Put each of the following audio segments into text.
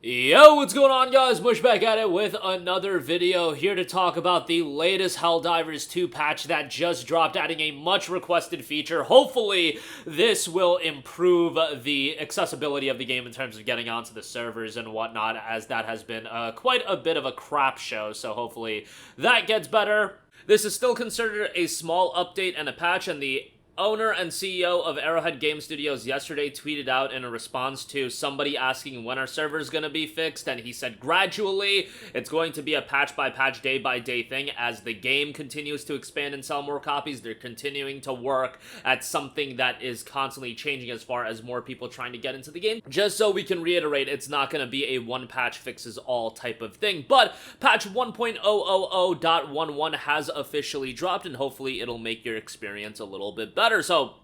Yo, what's going on, guys? Mush back at it with another video, here to talk about the latest Helldivers 2 patch that just dropped, adding a much requested feature. Hopefully, this will improve the accessibility of the game in terms of getting onto the servers and whatnot, as that has been quite a bit of a crap show, so hopefully that gets better. This is still considered a small update and a patch, and the owner and CEO of Arrowhead Game Studios yesterday tweeted out in a response to somebody asking when our server's gonna be fixed, and he said gradually. It's going to be a patch by patch, day by day thing. As the game continues to expand and sell more copies, they're continuing to work at something that is constantly changing as far as more people trying to get into the game. Just so we can reiterate, it's not gonna be a one patch fixes all type of thing, but patch 1.000.11 has officially dropped, and hopefully it'll make your experience a little bit better. So,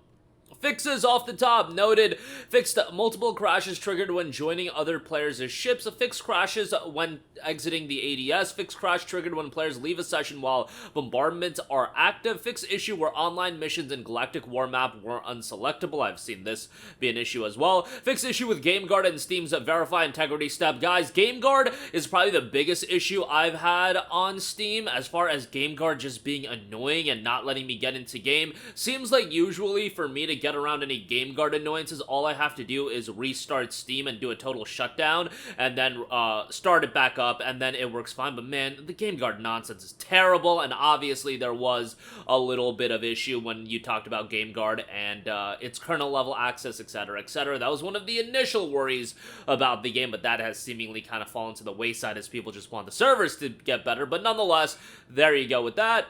fixes off the top noted: fixed multiple crashes triggered when joining other players' ships, fixed crashes when exiting the ADS, fixed crash triggered when players leave a session while bombardments are active, fixed issue where online missions in Galactic War Map were unselectable. I've seen this be an issue as well. Fixed issue with GameGuard and Steam's verify integrity step. Guys, GameGuard is probably the biggest issue I've had on Steam, as far as GameGuard just being annoying and not letting me get into game. Seems like usually for me to get around any GameGuard annoyances, all I have to do is restart Steam and do a total shutdown, and then start it back up, and then it works fine. But man, the GameGuard nonsense is terrible, and obviously there was a little bit of issue when you talked about GameGuard and its kernel level access, etc., etc. That was one of the initial worries about the game, but that has seemingly kind of fallen to the wayside as people just want the servers to get better. But nonetheless, there you go with that.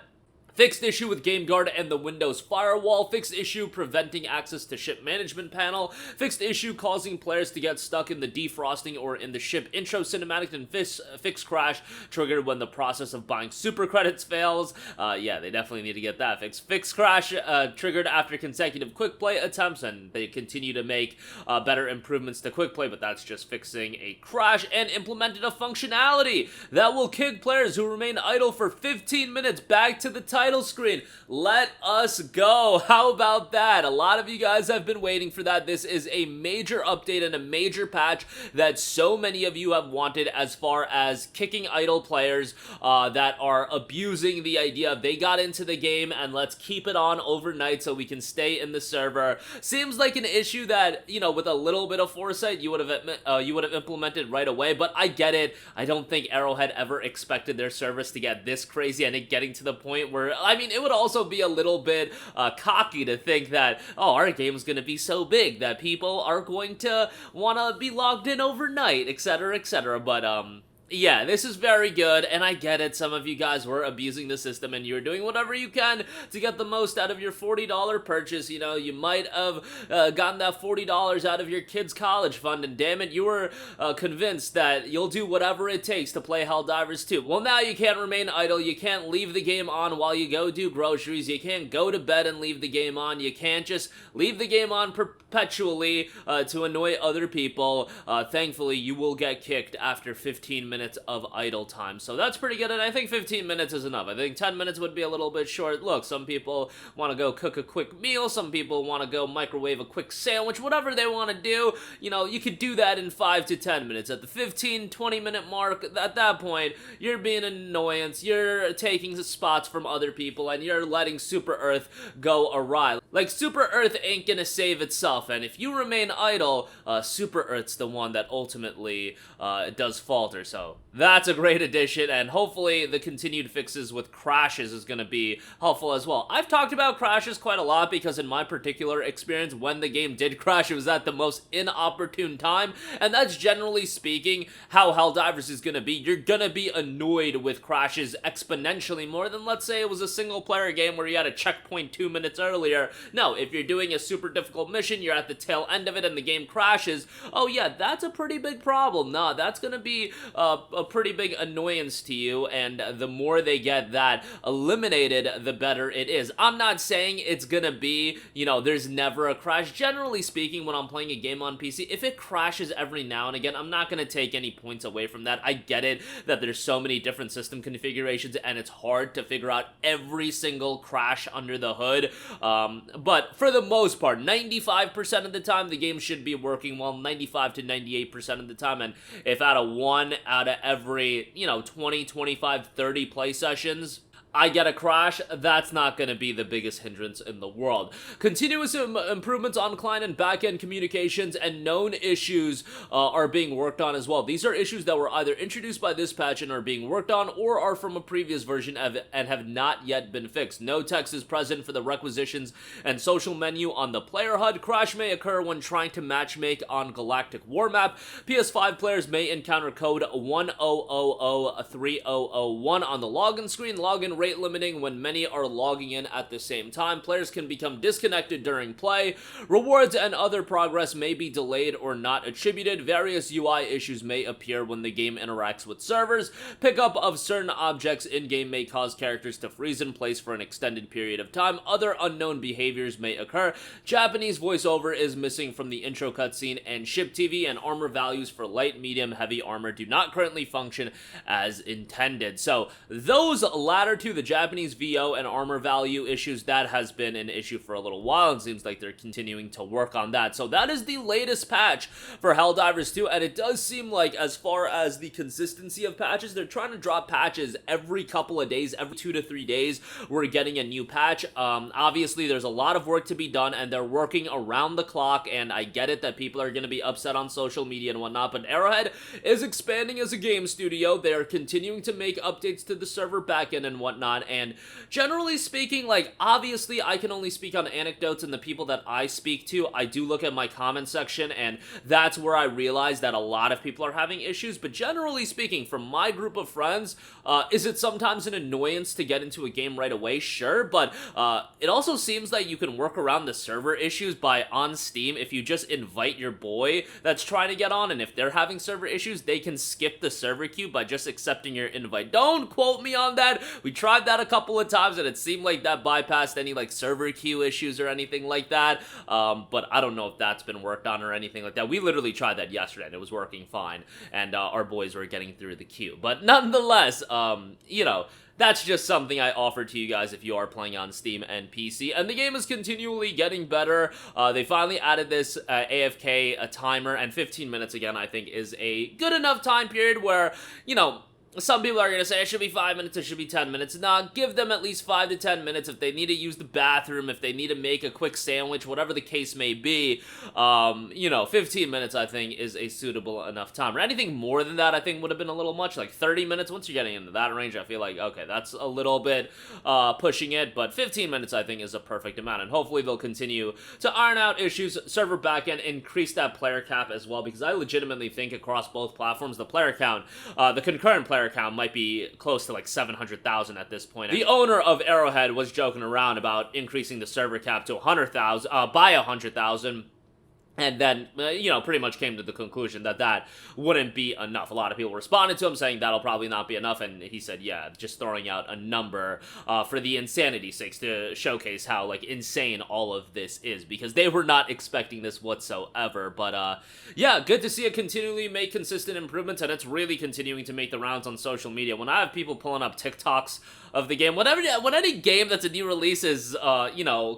Fixed issue with GameGuard and the Windows firewall. Fixed issue preventing access to ship management panel. Fixed issue causing players to get stuck in the defrosting or in the ship intro cinematic. And fixed crash triggered when the process of buying super credits fails. Yeah, they definitely need to get that fixed. Fixed crash triggered after consecutive quick play attempts, and they continue to make better improvements to quick play, but that's just fixing a crash. And implemented a functionality that will kick players who remain idle for 15 minutes back to the title screen. Let us go. How about that? A lot of you guys have been waiting for that. This is a major update and a major patch that so many of you have wanted, as far as kicking idle players that are abusing the idea of they got into the game and let's keep it on overnight so we can stay in the server. Seems like an issue that, you know, with a little bit of foresight you would have implemented right away, but I get it. I don't think Arrowhead ever expected their service to get this crazy, and it getting to the point where, I mean, it would also be a little bit cocky to think that, oh, our game's gonna be so big that people are going to want to be logged in overnight, etc., etc., but, yeah, this is very good, and I get it. Some of you guys were abusing the system, and you're doing whatever you can to get the most out of your $40 purchase. You know, you might have gotten that $40 out of your kid's college fund, and damn it, you were convinced that you'll do whatever it takes to play Helldivers 2. Well, now you can't remain idle. You can't leave the game on while you go do groceries. You can't go to bed and leave the game on. You can't just leave the game on perpetually to annoy other people. Thankfully, you will get kicked after 15 minutes of idle time, so that's pretty good, and I think 15 minutes is enough. I think 10 minutes would be a little bit short. Look, some people want to go cook a quick meal, some people want to go microwave a quick sandwich, whatever they want to do, you know, you could do that in 5 to 10 minutes. At the 15-20 minute mark, at that point, you're being an annoyance, you're taking spots from other people, and you're letting Super Earth go awry. Like, Super Earth ain't gonna save itself, and if you remain idle, Super Earth's the one that ultimately does falter. So that's a great addition, and hopefully the continued fixes with crashes is going to be helpful as well. I've talked about crashes quite a lot because in my particular experience, when the game did crash, it was at the most inopportune time, and that's generally speaking how Helldivers is going to be. You're going to be annoyed with crashes exponentially more than, let's say, it was a single player game where you had a checkpoint 2 minutes earlier. No, if you're doing a super difficult mission, you're at the tail end of it and the game crashes, oh yeah, that's a pretty big problem. Nah, that's going to be a pretty big annoyance to you, and the more they get that eliminated, the better it is. I'm not saying it's gonna be, you know, there's never a crash. Generally speaking, when I'm playing a game on PC, if it crashes every now and again, I'm not gonna take any points away from that. I get it that there's so many different system configurations, and it's hard to figure out every single crash under the hood, But for the most part, 95% of the time, the game should be working well, 95 to 98% of the time, and if out of 1 out of every, 20, 25, 30 play sessions, I get a crash, that's not going to be the biggest hindrance in the world. Continuous improvements on client and backend communications and known issues are being worked on as well. These are issues that were either introduced by this patch and are being worked on, or are from a previous version and have not yet been fixed. No text is present for the requisitions and social menu on the player HUD. Crash may occur when trying to matchmake on Galactic War Map. PS5 players may encounter code 10003001 on the login screen. Login rate limiting when many are logging in at the same time. Players can become disconnected during play. Rewards and other progress may be delayed or not attributed. Various UI issues may appear when the game interacts with servers. Pickup of certain objects in-game may cause characters to freeze in place for an extended period of time. Other unknown behaviors may occur. Japanese voiceover is missing from the intro cutscene, and ship TV and armor values for light, medium, heavy armor do not currently function as intended. So those latter two, the Japanese VO and armor value issues, that has been an issue for a little while, and seems like they're continuing to work on that. So that is the latest patch for Helldivers 2, and it does seem like, as far as the consistency of patches, they're trying to drop patches every couple of days, every 2 to 3 days, we're getting a new patch. Obviously, there's a lot of work to be done, and they're working around the clock, and I get it that people are going to be upset on social media and whatnot, but Arrowhead is expanding as a game studio. They are continuing to make updates to the server backend and whatnot, and generally speaking, like, obviously I can only speak on anecdotes and the people that I speak to. I do look at my comment section, and that's where I realize that a lot of people are having issues, but generally speaking, from my group of friends, is it sometimes an annoyance to get into a game right away? Sure, but it also seems like you can work around the server issues by, on Steam, if you just invite your boy that's trying to get on, and if they're having server issues, they can skip the server queue by just accepting your invite. Don't quote me on that. We tried that a couple of times, and it seemed like that bypassed any, like, server queue issues or anything like that, but I don't know if that's been worked on or anything like that. We literally tried that yesterday, and it was working fine, and our boys were getting through the queue. But nonetheless, that's just something I offer to you guys if you are playing on Steam and PC. And the game is continually getting better. They finally added this AFK timer, and 15 minutes, again, I think is a good enough time period where, some people are going to say it should be 5 minutes, it should be 10 minutes. Nah, give them at least 5 to 10 minutes if they need to use the bathroom, if they need to make a quick sandwich, whatever the case may be. 15 minutes, I think, is a suitable enough time. Or anything more than that, I think, would have been a little much. Like 30 minutes, once you're getting into that range, I feel like, okay, that's a little bit pushing it. But 15 minutes, I think, is a perfect amount. And hopefully they'll continue to iron out issues, server backend, increase that player cap as well. Because I legitimately think across both platforms, the player count, the concurrent player count might be close to like 700,000 at this point. The owner of Arrowhead was joking around about increasing the server cap to 100,000 by 100,000. And then, pretty much came to the conclusion that that wouldn't be enough. A lot of people responded to him saying that'll probably not be enough, and he said, yeah, just throwing out a number for the insanity sakes to showcase how, like, insane all of this is, because they were not expecting this whatsoever. But, yeah, good to see it continually make consistent improvements, and it's really continuing to make the rounds on social media. When I have people pulling up TikToks of the game, when any game that's a new release is,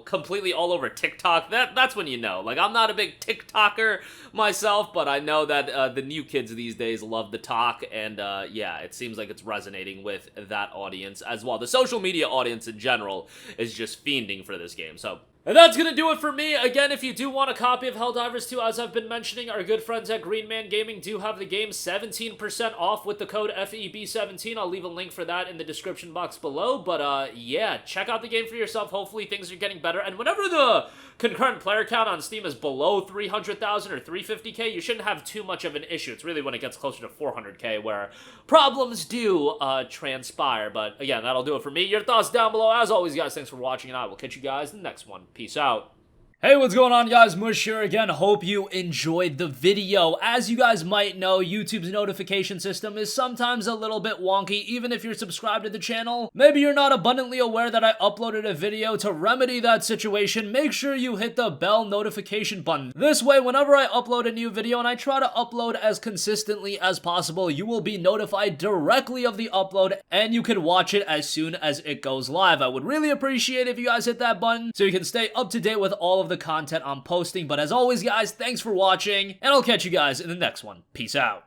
completely all over TikTok, that's when you know. Like, I'm not a big TikToker myself, but I know that the new kids these days love the talk, and yeah, it seems like it's resonating with that audience as well. The social media audience in general is just fiending for this game, so... And that's gonna do it for me. Again, if you do want a copy of Helldivers 2, as I've been mentioning, our good friends at Green Man Gaming do have the game 17% off with the code FEB17. I'll leave a link for that in the description box below. But, yeah, check out the game for yourself. Hopefully things are getting better. And whenever the concurrent player count on Steam is below 300,000 or 350k, you shouldn't have too much of an issue. It's really when it gets closer to 400k where problems do transpire. But, again, that'll do it for me. Your thoughts down below. As always, guys, thanks for watching, and I will catch you guys in the next one. Peace out. Hey, what's going on, guys? Mush here again. Hope you enjoyed the video. As you guys might know, YouTube's notification system is sometimes a little bit wonky, even if you're subscribed to the channel. Maybe you're not abundantly aware that I uploaded a video. To remedy that situation, make sure you hit the bell notification button. This way, whenever I upload a new video, and I try to upload as consistently as possible, you will be notified directly of the upload, and you can watch it as soon as it goes live. I would really appreciate it if you guys hit that button so you can stay up to date with all of the content I'm posting. But as always, guys, thanks for watching, and I'll catch you guys in the next one. Peace out.